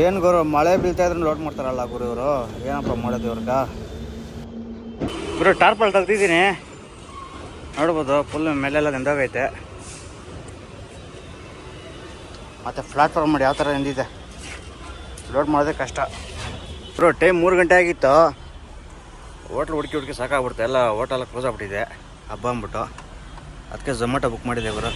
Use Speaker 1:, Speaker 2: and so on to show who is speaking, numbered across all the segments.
Speaker 1: ಏನು ಗುರು ಮಳೆ ಬೀಳ್ತಾ ಇದ್ರೆ ಲೋಡ್ ಮಾಡ್ತಾರಲ್ಲ ಗುರು ಇವರು. ಏನಪ್ಪ ಮಾಡೋದು ಇವ್ರಗ ಗುರು. ಟಾರ್ಪಲ್ ತೆಗ್ದಿದ್ದೀನಿ ನೋಡ್ಬೋದು. ಫುಲ್ ಮೇಲೆಲ್ಲ ನೆಂದೋಗೈತೆ. ಮತ್ತು ಪ್ಲಾಟ್ಫಾರ್ಮ್ ಮಾಡಿ ಯಾವ ಥರ ನೆಂದಿದೆ. ಲೋಡ್ ಮಾಡೋದೇ ಕಷ್ಟ ಗುರು. ಟೈಮ್ 3 ಗಂಟೆ ಆಗಿತ್ತು. ಹೋಟ್ಲ್ ಹುಡುಕಿ ಸಾಕಾಗ್ಬಿಡ್ತು. ಎಲ್ಲ ಹೋಟೆಲ್ಲ ಕ್ಲೋಸ್ ಆಗ್ಬಿಟ್ಟಿದೆ ಹಬ್ಬ ಅಂದ್ಬಿಟ್ಟು. ಅದಕ್ಕೆ ಝೊಮ್ಯಾಟೊ ಬುಕ್ ಮಾಡಿದೆ ಗುರು.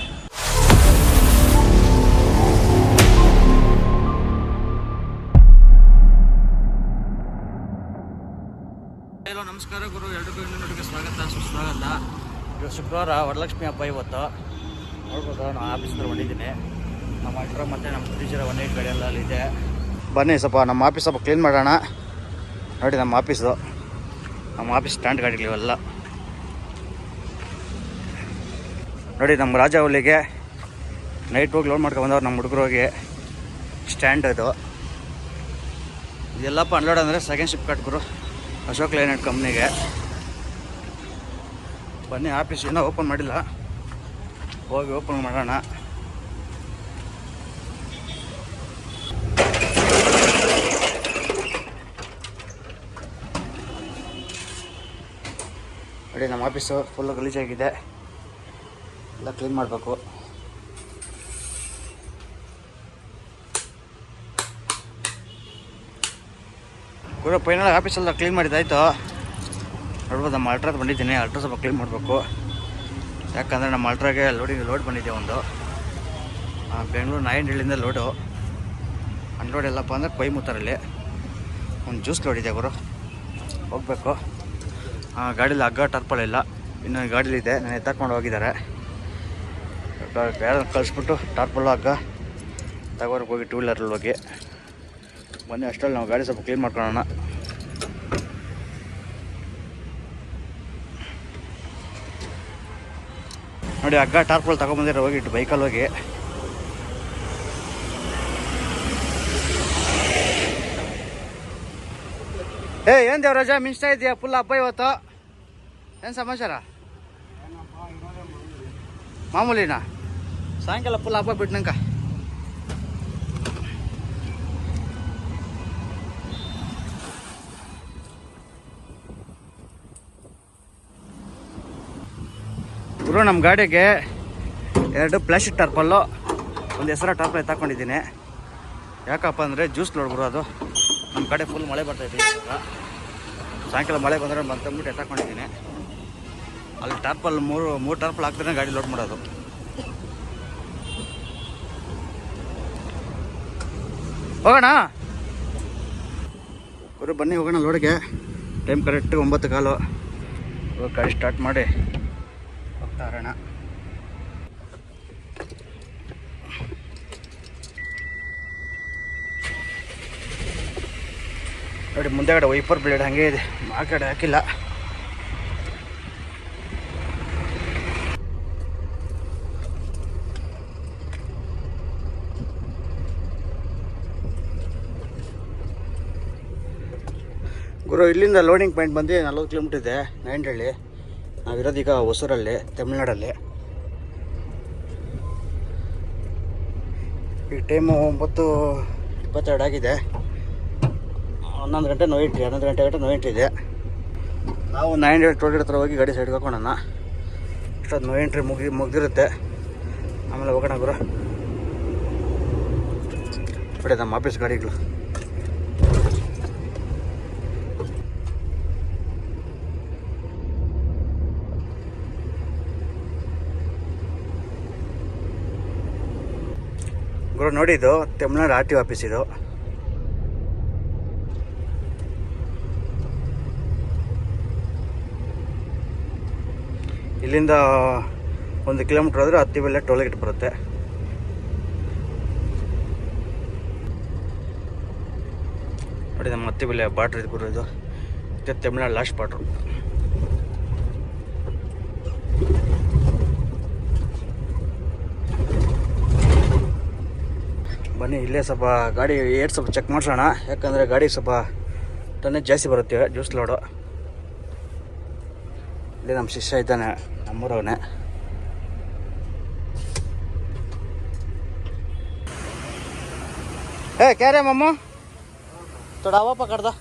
Speaker 1: ಹಲೋ ನಮಸ್ಕಾರ ಗುರು. ಎಲ್ರಿಗೂ ಇನ್ನೊಂದಿಗೆ ಸ್ವಾಗತ ಸುಸ್ವಾಗತ. ಇವತ್ತು ಶುಕ್ರವಾರ ವರಲಕ್ಷ್ಮಿ ಹಬ್ಬ. ಇವತ್ತು ನೋಡ್ಬೋದು ನಾನು ಆಫೀಸ್ ಹತ್ರ ಬಂದಿದ್ದೀನಿ. ನಮ್ಮ ಅಲ್ಟ್ರಾ ಮತ್ತು ನಮ್ಮ ಫ್ರೀಜರ 1.8 ಗಾಡಿ ಎಲ್ಲ ಅಲ್ಲಿದೆ. ಬನ್ನಿ ಸ್ವಲ್ಪ ನಮ್ಮ ಆಫೀಸ್ ಸ್ವಲ್ಪ ಕ್ಲೀನ್ ಮಾಡೋಣ. ನೋಡಿ ನಮ್ಮ ಆಫೀಸ್ ಸ್ಟ್ಯಾಂಡ್ ಗಾಡಿಗಳಿವೆಲ್ಲ ನೋಡಿ. ನಮ್ಮ ರಾಜವಲ್ಲಿಗೆ ನೈಟ್ ಹೋಗಿ ಲೋಡ್ ಮಾಡ್ಕೊಂಡು ಬಂದವ್ರು ನಮ್ಮ ಹುಡುಗರೋಗಿ ಸ್ಟ್ಯಾಂಡ್ ಇದು. ಇದೆಲ್ಲಪ್ಪ ಅನ್ಲೋಡ್ ಅಂದರೆ ಸೆಕೆಂಡ್ ಶಿಪ್ ಕಟ್ ಗುರು, ಅಶೋಕ್ ಲೈನೆಟ್ ಕಂಪ್ನಿಗೆ. ಬನ್ನಿ ಆಫೀಸ್ ಇನ್ನೂ ಓಪನ್ ಮಾಡಿಲ್ಲ, ಹೋಗಿ ಓಪನ್ ಮಾಡೋಣ. ನೋಡಿ ನಮ್ಮ ಆಫೀಸು ಫುಲ್ಲು ಗಲೀಜಾಗಿದೆ, ಎಲ್ಲ ಕ್ಲೀನ್ ಮಾಡಬೇಕು. ಗುರು ಫೈನಲ್ ಆಫೀಸೆಲ್ಲ ಕ್ಲೀನ್ ಮಾಡಿದ್ದಾಯಿತು. ನೋಡ್ಬೋದು ನಮ್ಮ ಅಲ್ಟ್ರಾದ ಬಂದಿದ್ದೀನಿ. ಅಲ್ಟ್ರಾ ಸ್ವಲ್ಪ ಕ್ಲೀನ್ ಮಾಡಬೇಕು. ಯಾಕಂದರೆ ನಮ್ಮ ಅಲ್ಟ್ರಾಗೆ ಲೋಡ್ ಬಂದಿದೆ ಒಂದು. ಬೆಂಗಳೂರು ನಾಯಂಡಹಳ್ಳಿಯಿಂದ ಲೋಡು. ಅನ್ಲೋಡ್ ಎಲ್ಲಪ್ಪ ಅಂದರೆ ಕೊಯ್ಮುತ್ತರಲ್ಲಿ ಒಂದು ಜ್ಯೂಸ್ ಲೋಡ್ ಇದೆ ಗುರು, ಹೋಗಬೇಕು. ಗಾಡೀಲಿ ಹಗ್ಗ ಟರ್ಪಲ್ ಇಲ್ಲ, ಇನ್ನು ಗಾಡೀಲಿದೆ. ನಾನು ಎತ್ತಾಕೊಂಡು ಹೋಗಿದ್ದಾರೆ. ಯಾರು ಕಳಿಸ್ಬಿಟ್ಟು ಟಾರ್ಪಲ್ಲು ಹಗ್ಗ ತಗೋರ್ಗೆ ಹೋಗಿ 2 ವೀಲರಲ್ಲಿ ಹೋಗಿ ಬನ್ನಿ. ಅಷ್ಟರಲ್ಲಿ ನಾವು ಗಾಡಿ ಸ್ವಲ್ಪ ಕ್ಲೀನ್ ಮಾಡ್ಕೊಳ್ಳೋಣ. ನೋಡಿ ಹಗ್ಗ ಟಾರ್ಪಲ್ ತಗೊಂಬಂದಿರೋ ಹೋಗಿಟ್ಟು ಬೈಕಲ್ಲಿ ಹೋಗಿ. ಏನು ದೇವರಾಜ ಮಿಂಚ್ತಾ ಇದೆಯಾ ಫುಲ್ ಹಬ್ಬ ಇವತ್ತು? ಏನು ಸಮಾಚಾರ? ಮಾಮೂಲಿನಾ? ಸಾಯಂಕಾಲ ಫುಲ್ ಹಬ್ಬ ಬಿಟ್ಟು ನಂಗೆ. ಗುರು ನಮ್ಮ ಗಾಡಿಗೆ 2 ಪ್ಲಾಸ್ಟಿಕ್ ಟಾರ್ಪಲ್ಲು, ಒಂದು ಹೆಸರ ಟಾರ್ಪಲ್ ಎತ್ತಾಕೊಂಡಿದ್ದೀನಿ. ಯಾಕಪ್ಪ ಅಂದರೆ ಜ್ಯೂಸ್ ಲೋಡ್ ಗುರು. ಅದು ನಮ್ಮ ಕಡೆ ಫುಲ್ ಮಳೆ ಬರ್ತೈತೆ ಇವಾಗ. ಸಾಯಂಕಾಲ ಮಳೆ ಬಂದರೆ ಬಂತಂದ್ಬಿಟ್ಟು ಎತ್ತಾಕೊಂಡಿದ್ದೀನಿ. ಅಲ್ಲಿ ಟಾರ್ಪಲ್ ಮೂರು ಟಾರ್ಪಲ್ ಹಾಕ್ತಾರೆ ಗಾಡಿ ಲೋಡ್ ಮಾಡೋದು. ಹೋಗೋಣ ಗುರು, ಬನ್ನಿ ಹೋಗೋಣ ಲೋಡ್ಗೆ. Time correct 9:15. ಇವಾಗ ಗಾಡಿ ಸ್ಟಾರ್ಟ್ ಮಾಡಿ ಹೋಗ್ತಾ ಇರೋಣ. ನೋಡಿ ಮುಂದೆಗಡೆ ವೈಪರ್ ಬ್ಲೇಡ್ ಹಾಗೆ ಇದೆ, ಆ ಕಡೆ ಹಾಕಿಲ್ಲ. ಗುರು ಇಲ್ಲಿಂದ ಲೋಡಿಂಗ್ ಪಾಯಿಂಟ್ ಬಂದು 40 ಕಿಲೋಮೀಟರ್ ಇದೆ, ನಾಯಂಡಹಳ್ಳಿ. ನಾವಿರೋದೀಗ ಹೊಸೂರಲ್ಲಿ, ತಮಿಳ್ನಾಡಲ್ಲಿ. ಈಗ ಟೈಮು 9:22 ಆಗಿದೆ. 11 ಗಂಟೆ ನೋ ಎಂಟ್ರಿ, 11 ಗಂಟೆ ನೋ ಎಂಟ್ರಿ ಇದೆ. ನಾವು ನಾಯಂಡಹಳ್ಳಿ ಟೋಲ್ ಗೇಟ್ ಹತ್ರ ಹೋಗಿ ಗಾಡಿ ಸೈಡ್ಗೆ ಹಾಕೋಣ. ಅಷ್ಟೊಂದು ನೋ ಎಂಟ್ರಿ ಮುಗಿದಿರುತ್ತೆ. ಆಮೇಲೆ ಹೋಗೋಣ ಗುರು. ನೋಡಿ ನಮ್ಮ ಆಫೀಸ್ ಗಾಡಿಗಳು. ಗುರು ನೋಡಿ ಇದು ತಮಿಳ್ನಾಡು RTO ಆಫೀಸ್ ಇದು. ಇಲ್ಲಿಂದ 1 ಕಿಲೋಮೀಟ್ರ್ ಆದರೆ ಹತ್ತಿಬೆಲೆ ಟೋಲ್ ಗೇಟ್ ಬರುತ್ತೆ. ನೋಡಿ ನಮ್ಮ ಹತ್ತಿಬೆಲೆ ಬಾರ್ಡ್ರ್ ಇದು ಗುರು. ಇದು ತಮಿಳ್ನಾಡು ಲಾಸ್ಟ್ ಬಾರ್ಡ್ರು. ಬನ್ನಿ ಇಲ್ಲೇ ಸ್ವಲ್ಪ ಗಾಡಿ ಸ್ವಲ್ಪ ಚೆಕ್ ಮಾಡಿಸೋಣ. ಯಾಕಂದರೆ ಗಾಡಿ ಸ್ವಲ್ಪ ಟನ್ನೇಜ್ ಜಾಸ್ತಿ ಬರುತ್ತೆ ಜ್ಯೂಸ್ ಲೋಡು. ಇಲ್ಲಿ ನಮ್ಮ ಶಿಷ್ಯ ಇದ್ದಾನೆ, ನಮ್ಮೂರವನೇ. ಕ್ಯಾರೆ ಮಮ್ಮ थोड़ा हवा पकड़ दो।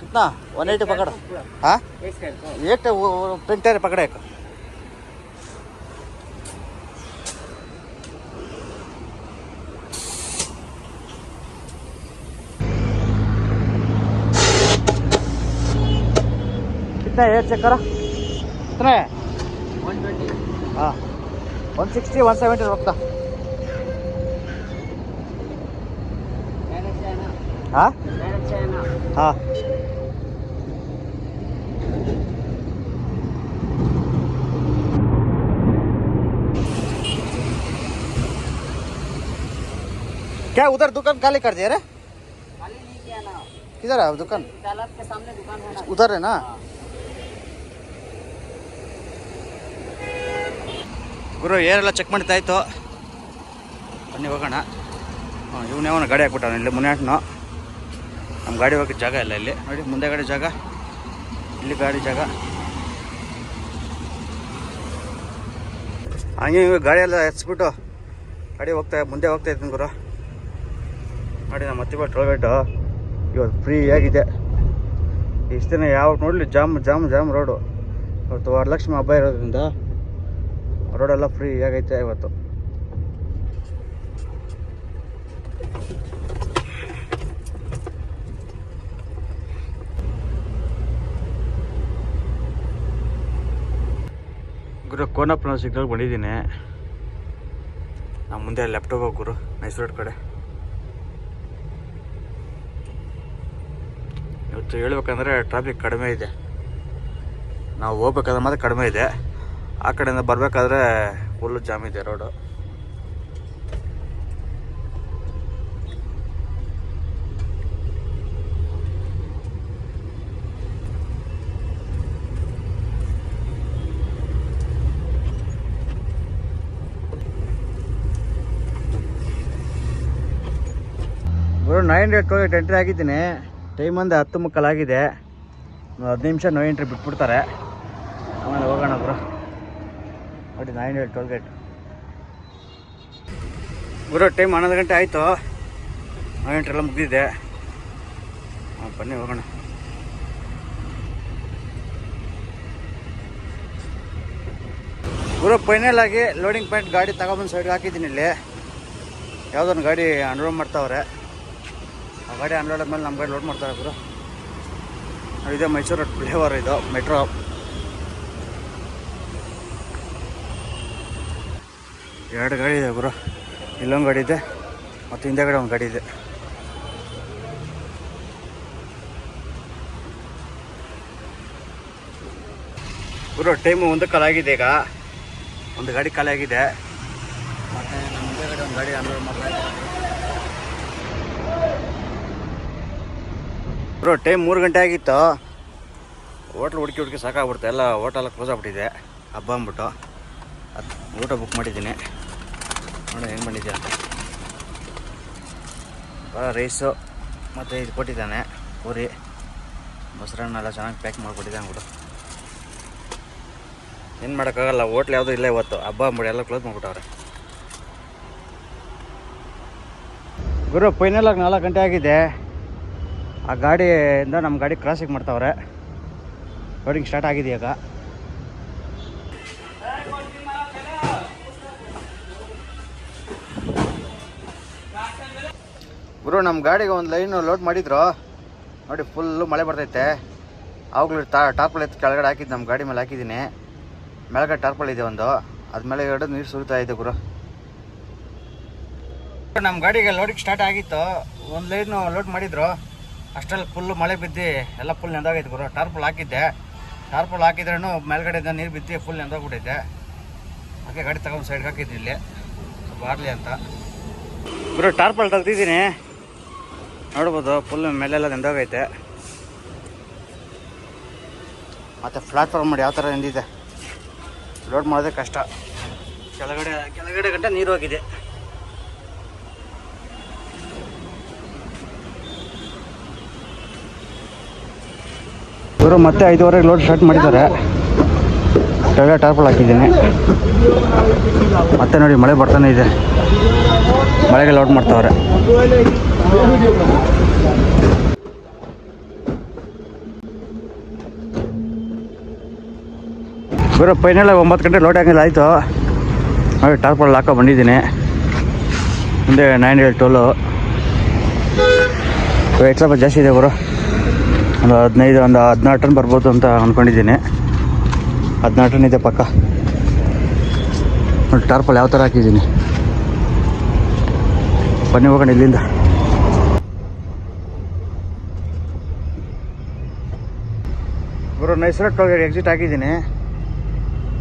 Speaker 1: कितना 180 पकड़। हाँ एक तो वो पेंट टायर पकड़े एक। कितना है चेक करो कितना है
Speaker 2: 120
Speaker 1: हाँ 160 170 रोकता हाँ हाँ क्या उधर दुकान खाली कर दिया रे?
Speaker 2: खाली नहीं किया ना।
Speaker 1: किधर है दुकान?
Speaker 2: तालाब के सामने दुकान है ना।
Speaker 1: उधर है ना। ಗುರು ಏರೆಲ್ಲ ಚೆಕ್ ಮಾಡ್ತಾಯಿತ್ತು ಬನ್ನಿ ಹೋಗೋಣ. ಇವನೇವನ ಗಾಡಿ ಹಾಕ್ಬಿಟ್ಟಾನ ಇಲ್ಲಿ ಮುನ್ಯಾಟ್ನು. ನಮ್ಮ ಗಾಡಿ ಹೋಗೋಕ್ಕೆ ಜಾಗ ಇಲ್ಲ ಇಲ್ಲಿ ನೋಡಿ, ಮುಂದೆ ಗಾಡಿ ಜಾಗ, ಇಲ್ಲಿ ಗಾಡಿ ಜಾಗ. ಹಂಗೆ ಗಾಡಿ ಎಲ್ಲ ಎತ್ಸ್ಬಿಟ್ಟು ಗಾಡಿ ಮುಂದೆ ಹೋಗ್ತಾ ಇದ್ದೀನಿ ಗುರು. ನೋಡಿ ನಮ್ಮ ಮತ್ತಿಬ ಟೋಲ್ಗೇಟು ಇವತ್ತು ಫ್ರೀ ಆಗಿದೆ. ಇಷ್ಟು ದಿನ ಯಾವಾಗ ನೋಡಲಿ ಜಾಮ್ ರೋಡು. ಇವತ್ತು ವರಲಕ್ಷ್ಮಿ ಹಬ್ಬ ಇರೋದ್ರಿಂದ ರೋಡೆಲ್ಲ ಫ್ರೀ ಆಗೈತೆ ಇವತ್ತು. ಗುರು ಕೋನಪ್ಪನ ಸಿಗ್ನಲ್ ಬಂದಿದ್ದೀನಿ. ನಾವು ಮುಂದೆ ಲೆಫ್ಟ್ ಹೋಗೋ ಗುರು ಮೈಸೂರು ರೋಡ್ ಕಡೆ. ಇವತ್ತು ಹೇಳ್ಬೇಕಂದ್ರೆ ಟ್ರಾಫಿಕ್ ಕಡಿಮೆ ಇದೆ. ನಾವು ಹೋಗ್ಬೇಕಾದ್ರೆ ಮಾತ್ರ ಕಡಿಮೆ ಇದೆ. ಆ ಕಡೆಯಿಂದ ಬರಬೇಕಾದ್ರೆ ಫುಲ್ಲು ಜಾಮ್ ಇದೆ ರೋಡು. ಗುರು 9 ಎಂಟ್ರಿ ಆಗಿದ್ದೀನಿ. ಟೈಮ್ ಒಂದು 10:15 ಆಗಿದೆ. 10 ನಿಮಿಷ ನೋ ಎಂಟ್ರಿ ಬಿಟ್ಬಿಡ್ತಾರೆ. ಆಮೇಲೆ ಹೋಗೋಣ ಗುರು. ನೋಡಿ 9 ಟೋಲ್ಗೇಟ್ ಗುರು. ಟೈಮ್ 11 ಗಂಟೆ ಆಯಿತು. 9 ಎಂಟ್ರೆಲ್ಲ ಮುಗಿದಿದೆ. ಬನ್ನಿ ಹೋಗೋಣ. ಗುರು ಫೈನಲ್ ಆಗಿ ಲೋಡಿಂಗ್ ಪಾಯಿಂಟ್ ಗಾಡಿ ತಗೊಬಂದು ಸೈಡ್ಗೆ ಹಾಕಿದ್ದೀನಿ. ಇಲ್ಲಿ ಯಾವುದೊಂದು ಗಾಡಿ ಅನ್ಲೋಡ್ ಮಾಡ್ತಾವ್ರೆ. ಆ ಗಾಡಿ ಅನ್ಲೋಡ್ ಆದಮೇಲೆ ನಮ್ಮ ಗಾಡಿ ಲೋಡ್ ಮಾಡ್ತಾರೆ ಗುರು. ಇದೆ ಮೈಸೂರು ರೋಡ್ ಫ್ಲೇವರ್, ಇದು ಮೆಟ್ರೋ. ಎರಡು ಗಾಡಿ ಇದೆ ಗುರು. ಇಲ್ಲೊಂದು ಗಾಡಿ ಇದೆ ಮತ್ತು ಹಿಂದೆಗಡೆ ಒಂದು ಗಾಡಿ ಇದೆ. ಗುರು ಟೈಮು 1 ಕಾಲ್ ಆಗಿದೆ. ಈಗ ಒಂದು ಗಾಡಿ ಖಾಲಿ ಆಗಿದೆ. ಮತ್ತು ನಮ್ಮ ಹಿಂದೆಗಡೆ ಒಂದು ಗಾಡಿ ಅನ್ಲೋಡ್ ಮಾಡ್ತಾ ಇದೆ. ಗುರು ಟೈಮ್ 3 ಗಂಟೆ ಆಗಿತ್ತು. ಹೋಟ್ಲ್ ಹುಡುಕಿ ಸಾಕಾಗ್ಬಿಡ್ತು. ಎಲ್ಲ ಹೋಟೆಲ್ಲ ಕ್ಲೋಸ್ ಆಗ್ಬಿಟ್ಟಿದೆ ಹಬ್ಬ ಅಂದ್ಬಿಟ್ಟು. ಊಟ ಬುಕ್ ಮಾಡಿದ್ದೀನಿ. ನೋಡಿ ಹೆಂಗೆ ಬಂದಿದೆ ಅಂತ. ರೈಸು ಮತ್ತು ಇದು ಕೊಟ್ಟಿದ್ದಾನೆ ಪೂರಿ, ಮೊಸರನ್ನೆಲ್ಲ ಚೆನ್ನಾಗಿ ಪ್ಯಾಕ್ ಮಾಡಿಕೊಟ್ಟಿದ್ದಾನೆ ಅಂದ್ಬಿಟ್ಟು. ಏನು ಮಾಡೋಕ್ಕಾಗಲ್ಲ, ಹೋಟ್ಲ್ ಯಾವುದೂ ಇಲ್ಲ ಇವತ್ತು. ಹಬ್ಬ ಅಂದ್ಬಿಟ್ಟು ಎಲ್ಲ ಕ್ಲೋಸ್ ಮಾಡಿಬಿಟ್ಟವ್ರೆ. ಗುರು ಫೈನಲ್ ಆಗಿ 4 ಗಂಟೆ ಆಗಿದೆ. ಆ ಗಾಡಿಯಿಂದ ನಮ್ಮ ಗಾಡಿ ಕ್ರಾಸಿಂಗ್ ಮಾಡ್ತಾವ್ರೆ. ಲೋಡಿಂಗ್ ಸ್ಟಾರ್ಟ್ ಆಗಿದೆ ಈಗ. ಗುರು ನಮ್ಮ ಗಾಡಿಗೆ ಒಂದು ಲೈನು ಲೋಡ್ ಮಾಡಿದ್ರು ನೋಡಿ. ಫುಲ್ಲು ಮಳೆ ಬರ್ತೈತೆ. ಆವಾಗಲೂ ಟಾರ್ಪಲ್ ಎತ್ತು ಕೆಳಗಡೆ ಹಾಕಿದ್ದು ನಮ್ಮ ಗಾಡಿ ಮೇಲೆ ಹಾಕಿದ್ದೀನಿ. ಮೇಲ್ಗಡೆ ಟಾರ್ಪಲ್ ಇದೆ ಒಂದು, ಅದ್ಮೇಲೆ 2 ನೀರು ಸುರಿತಾ ಇದೆ ಗುರು. ನಮ್ಮ ಗಾಡಿಗೆ ಲೋಡಿಂಗ್ ಸ್ಟಾರ್ಟ್ ಆಗಿತ್ತು. ಒಂದು ಲೈನು ಲೋಡ್ ಮಾಡಿದ್ರು. ಅಷ್ಟರಲ್ಲಿ ಫುಲ್ಲು ಮಳೆ ಬಿದ್ದು ಎಲ್ಲ ಫುಲ್ ನೆಂದೋಗೈತೆ ಗುರು. ಟಾರ್ಪಲ್ ಹಾಕಿದ್ದೆ. ಟಾರ್ಪಲ್ ಹಾಕಿದ್ರೂ ಮೇಲ್ಗಡೆಯಿಂದ ನೀರು ಬಿದ್ದು ಫುಲ್ ನೆಂದೋಗ್ಬಿಟ್ಟೈತೆ. ಹಾಗೆ ಗಾಡಿ ತಗೊಂಡು ಸೈಡ್ಗೆ ಹಾಕಿದ್ದೀನಿ ಇಲ್ಲಿ ಸ್ವಲ್ಪ ಆರಲಿ ಅಂತ. ಗುರು ಟಾರ್ಪಲ್ ತೆಗ್ದಿದ್ದೀನಿ ನೋಡ್ಬೋದು. ಫುಲ್ ಮೇಲೆಲ್ಲ ನೆಂದೋಗೈತೆ. ಮತ್ತು ಪ್ಲಾಟ್ಫಾರ್ಮ್ ಮಾಡಿ ಯಾವ ಥರ ನೆಂದಿದೆ. ಲೋಡ್ ಮಾಡೋದೇ ಕಷ್ಟ. ಕೆಳಗಡೆ ಗಂಟೆ ನೀರು ಹೋಗಿದೆ. ಇವರು ಮತ್ತೆ 5:15 ಲೋಡ್ ಸ್ಟಾರ್ಟ್ ಮಾಡಿದ್ದಾರೆ. ಕೆಳಗಡೆ ಟಾರ್ಪಲ್ ಹಾಕಿದ್ದೀನಿ. ಮತ್ತೆ ನೋಡಿ ಮಳೆ ಬರ್ತಾನೆ ಇದೆ. ಮಳೆಗೆ ಲೋಡ್ ಮಾಡ್ತಾವ್ರೆ. ಗುರು ಫೈನಲ್ 9 ಗಂಟೆ ಲೋಡ್ ಆಗಿಲ್ಲ ಆಯಿತು. ನೋಡಿ ಟಾರ್ಪಲ್ ಹಾಕೋ ಬಂದಿದ್ದೀನಿ. ಮುಂದೆ 9 ಟೋಲು ರೇಟ್ ಸ್ವಲ್ಪ ಜಾಸ್ತಿ ಇದೆ ಗುರು. ಒಂದು 16 ಟನ್ ಬರ್ಬೋದು ಅಂತ ಅಂದ್ಕೊಂಡಿದ್ದೀನಿ. 16 ಟನ್ ಇದೆ ಪಕ್ಕ. ನೋಡಿ ಟಾರ್ಪಲ್ ಯಾವ ಥರ ಹಾಕಿದ್ದೀನಿ. ಬನ್ನಿ ಹೋಗೋಣ ಇಲ್ಲಿಂದ. ಗುರು ನೈಸರ ಟೋಲ್ಗೇಟ್ ಎಕ್ಸಿಟ್ ಆಗಿದ್ದೀನಿ.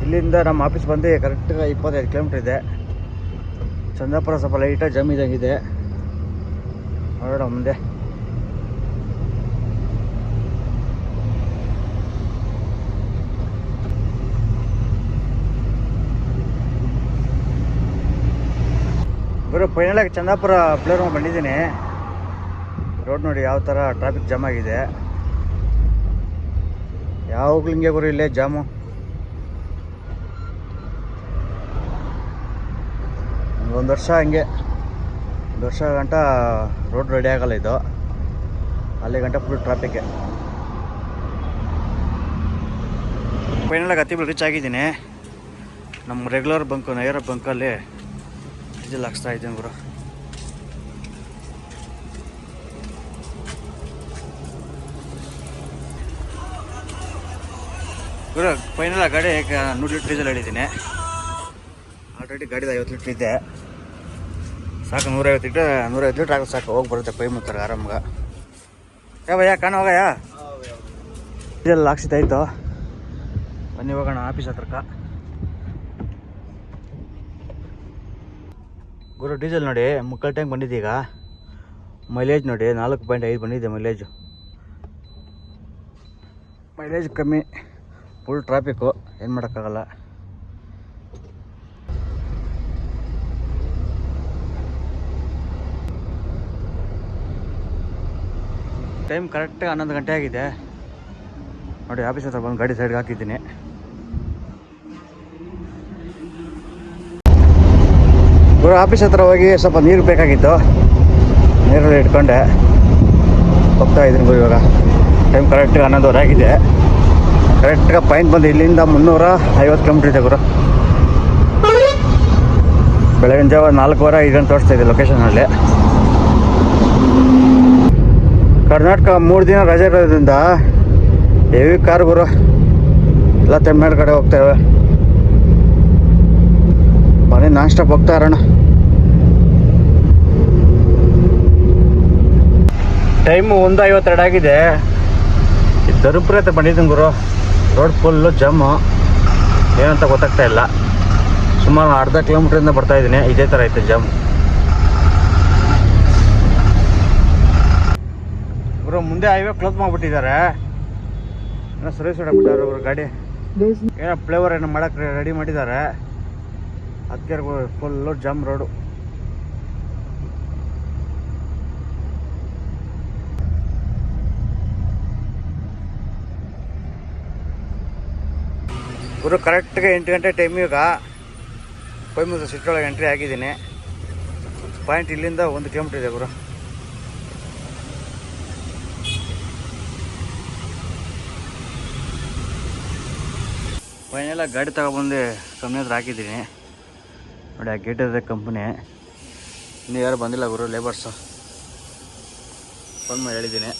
Speaker 1: ಇಲ್ಲಿಂದ ನಮ್ಮ ಆಫೀಸ್ ಬಂದು ಕರೆಕ್ಟಾಗಿ 25 ಕಿಲೋಮೀಟ್ರ್ ಇದೆ. ಚಂದಾಪುರ ಸ್ವಲ್ಪ ಲೈಟಾಗಿ ಜಾಮ್ ಇದ್ದಂಗಿದೆ. ನೋಡೋಣ ಮುಂದೆ. ಗುರು ಫೈನಲಾಗಿ ಚಂದಾಪುರ ಪ್ಲೇರೂಮ್ ಬಂದಿದ್ದೀನಿ. ರೋಡ್ ನೋಡಿ ಯಾವ ಥರ ಟ್ರಾಫಿಕ್ ಜಾಮ್ ಆಗಿದೆ. ಯಾವಾಗಲೂ ಹಿಂಗೆ ಗುರು ಇಲ್ಲೇ ಜಾಮು. ಒಂದು ವರ್ಷ ಹಂಗೆ, 1 ವರ್ಷ ಗಂಟ ರೋಡ್ ರೆಡಿ ಆಗಲ್ಲ ಇದು. ಅಲ್ಲಿ ಗಂಟ ಫುಲ್ ಟ್ರಾಫಿಕ್ಕೆ. ಫೈನಲಾಗಿ ಹತ್ತಿಬಲ್ ರೀಚ್ ಆಗಿದ್ದೀನಿ. ನಮ್ಮ ರೆಗ್ಯುಲರ್ ಬಂಕು ನೈರ ಬಂಕಲ್ಲಿ ಡೀಸೆಲ್ ಹಾಕ್ಸ್ತಾ ಇದ್ದೀನಿ ಗುರು. ಗುರು ಫೈನಲ್ ಗಾಡಿ 100 ಲೀಟ್ರ್ ಡೀಸೆಲ್ ಹೇಳಿದ್ದೀನಿ. ಆಲ್ರೆಡಿ ಗಾಡಿದು 50 ಲೀಟ್ರ್ ಇದೆ. ಸಾಕು 150 ಲೀಟ್ರ್ ಆಗೋದು ಸಾಕು. ಹೋಗಿ ಬರುತ್ತೆ ಪೈ ಮುತ್ತಾರೆ ಆರಾಮ್ಗೆ. ಭಯ್ಯ ಕಾಣ ಹೋಗಯ್ಯ. ಡೀಸೆಲ್ ಹಾಕ್ಸಿದ್ದಾಯ್ತು. ಬನ್ನಿ ಹೋಗೋಣ ಆಫೀಸ್ ಹತ್ರಕ್ಕೆ. ಗುರು ಡೀಸೆಲ್ ನೋಡಿ ಮುಕ್ಕಾಲು ಟ್ಯಾಂಕ್ ಬಂದಿದೆ ಈಗ. ಮೈಲೇಜ್ ನೋಡಿ 4.5 ಬಂದಿದೆ ಮೈಲೇಜು. ಮೈಲೇಜ್ ಕಮ್ಮಿ, ಫುಲ್ ಟ್ರಾಫಿಕ್ಕು, ಏನು ಮಾಡೋಕ್ಕಾಗಲ್ಲ. ಟೈಮ್ ಕರೆಕ್ಟಾಗಿ 11 ಗಂಟೆ ಆಗಿದೆ. ನೋಡಿ ಆಫೀಸ್ ಹತ್ರ ಬಂದು ಗಾಡಿ ಸೈಡ್ಗೆ ಹಾಕಿದ್ದೀನಿ. ಗುರು ಆಫೀಸ್ ಹತ್ರ ಹೋಗಿ ಸ್ವಲ್ಪ ನೀರು ಬೇಕಾಗಿತ್ತು. ನೀರಲ್ಲಿ ಇಟ್ಕೊಂಡೆ ಹೋಗ್ತಾ ಇದ್ದೀನಿ ಗುರು. ಇವಾಗ ಟೈಮ್ ಕರೆಕ್ಟಾಗಿ 11:15 ಆಗಿದೆ. ಕರೆಕ್ಟಾಗಿ ಪಾಯಿಂಟ್ ಬಂದು ಇಲ್ಲಿಂದ 350 ಕಿಲೋಮೀಟ್ರ್ ಇದೆ ಗುರು. ಬೆಳಗಿನ ಜಾವ 4:15 5 ಗಂಟೆ ತೋರಿಸ್ತಾ ಇದೆ ಲೊಕೇಶನಲ್ಲಿ. ಕರ್ನಾಟಕ 3 ದಿನ ರಜೆ ಇರೋದ್ರಿಂದ ಹೆವಿ ಕಾರ್ ಗುರು ಎಲ್ಲ ತಮಿಳ್ನಾಡು ಕಡೆ ಹೋಗ್ತೇವೆ. ಮನೆ ನಾನ್ ಸ್ಟಾಪ್ ಹೋಗ್ತಾ ಇರೋಣ. ಟೈಮು 1:52 ಆಗಿದೆ. ಧರ್ಮಪುರ ಹತ್ರ ಬಂದಿದ್ದೀನಿ ಗುರು. ರೋಡ್ ಫುಲ್ಲು ಜಾಮು, ಏನಂತ ಗೊತ್ತಾಗ್ತಾ ಇಲ್ಲ. ಸುಮಾರು ಅರ್ಧ ಕಿಲೋಮೀಟ್ರಿಂದ ಬರ್ತಾಯಿದ್ದೀನಿ. ಇದೇ ಥರ ಐತೆ ಜಾಮ್ ಗುರು. ಮುಂದೆ ಹೈವೇ ಕ್ಲೋಸ್ ಮಾಡಿಬಿಟ್ಟಿದ್ದಾರೆ. ಏನೋ ಸರ್ವಿಸ್ ಹೊಡಬಿಟ್ಟಾರೆ ಅವರು ಗಾಡಿ. ಏನೋ ಫ್ಲೇವರ್ ಏನೋ ಮಾಡೋಕ್ಕೆ ರೆಡಿ ಮಾಡಿದ್ದಾರೆ. ಅದಕ್ಕೆ ಫುಲ್ಲು ಜಾಮ್ ರೋಡು. ಗುರು ಕರೆಕ್ಟ್ಗೆ 8 ಗಂಟೆ ಟೈಮ್. ಈಗ ಕೊಯಮತ್ತೂರು ಸಿಟಿ ಒಳಗೆ ಎಂಟ್ರಿ ಆಗಿದ್ದೀನಿ. ಪಾಯಿಂಟ್ ಇಲ್ಲಿಂದ 1 ಕಿಲೋಮೀಟ್ರ್ ಇದೆ ಗುರು. ಫೈನಲಾಗಿ ಗಾಡಿ ತಗೊಬಂದು ಕಂಪ್ನಿ ಹತ್ರ ಹಾಕಿದ್ದೀನಿ. ನೋಡಿ ಆ ಗೇಟ್ ಇದೆ ಕಂಪ್ನಿ. ಇನ್ನೂ ಯಾರು ಬಂದಿಲ್ಲ ಗುರು ಲೇಬರ್ಸು. ಫೋನ್ ಮಾಡಿ ಹೇಳಿದ್ದೀನಿ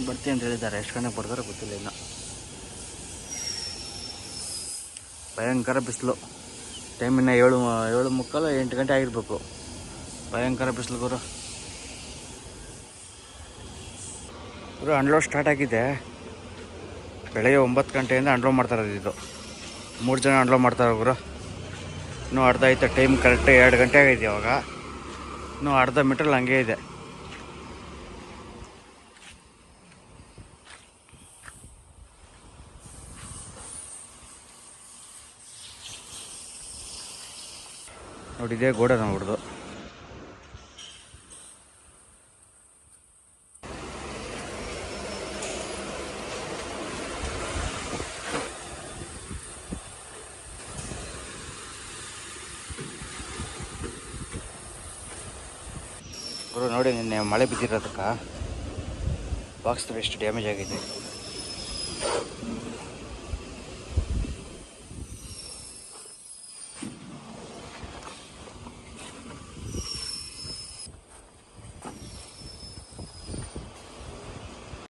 Speaker 1: ಬರ್ತೀನಿ ಅಂತ ಹೇಳಿದ್ದಾರೆ. ಎಷ್ಟು ಗಂಟೆಗೆ ಬರ್ತಾರೋ ಗೊತ್ತಿಲ್ಲ ಇನ್ನು. ಭಯಂಕರ ಬಿಸಿಲು. ಟೈಮ್ ಇನ್ನು 7:45 8 ಗಂಟೆ ಆಗಿರ್ಬೇಕು. ಭಯಂಕರ ಬಿಸಿಲು ಗುರು. ಗುರು ಅನ್ಲೋಡ್ ಸ್ಟಾರ್ಟ್ ಆಗಿದೆ. ಬೆಳಗ್ಗೆ 9 ಗಂಟೆಯಿಂದ ಅನ್ಲೋಡ್ ಮಾಡ್ತಾರೆ. ಇದು 3 ಜನ ಅನ್ಲೋಡ್ ಮಾಡ್ತಾರೆ ಗುರು. ಇನ್ನೂ ಅರ್ಧ ಐತೆ ಟೈಮ್. ಕರೆಕ್ಟಾಗಿ 2 ಗಂಟೆ ಆಗೈತೆ ಇವಾಗ. ಇನ್ನೂ ಅರ್ಧ ಮೀಟ್ರಲ್ಲಿ ಹಂಗೆ ಇದೆ. ನೋಡಿದೆ ಗೋಡೆ ನೋಡ್ದು. ಗುರು ನೋಡಿ ನಿನ್ನೆ ಮಳೆ ಬಿದ್ದಿರೋದಕ್ಕೆ ಬಾಕ್ಸ್ ಎಷ್ಟು ಡ್ಯಾಮೇಜ್ ಆಗಿದೆ.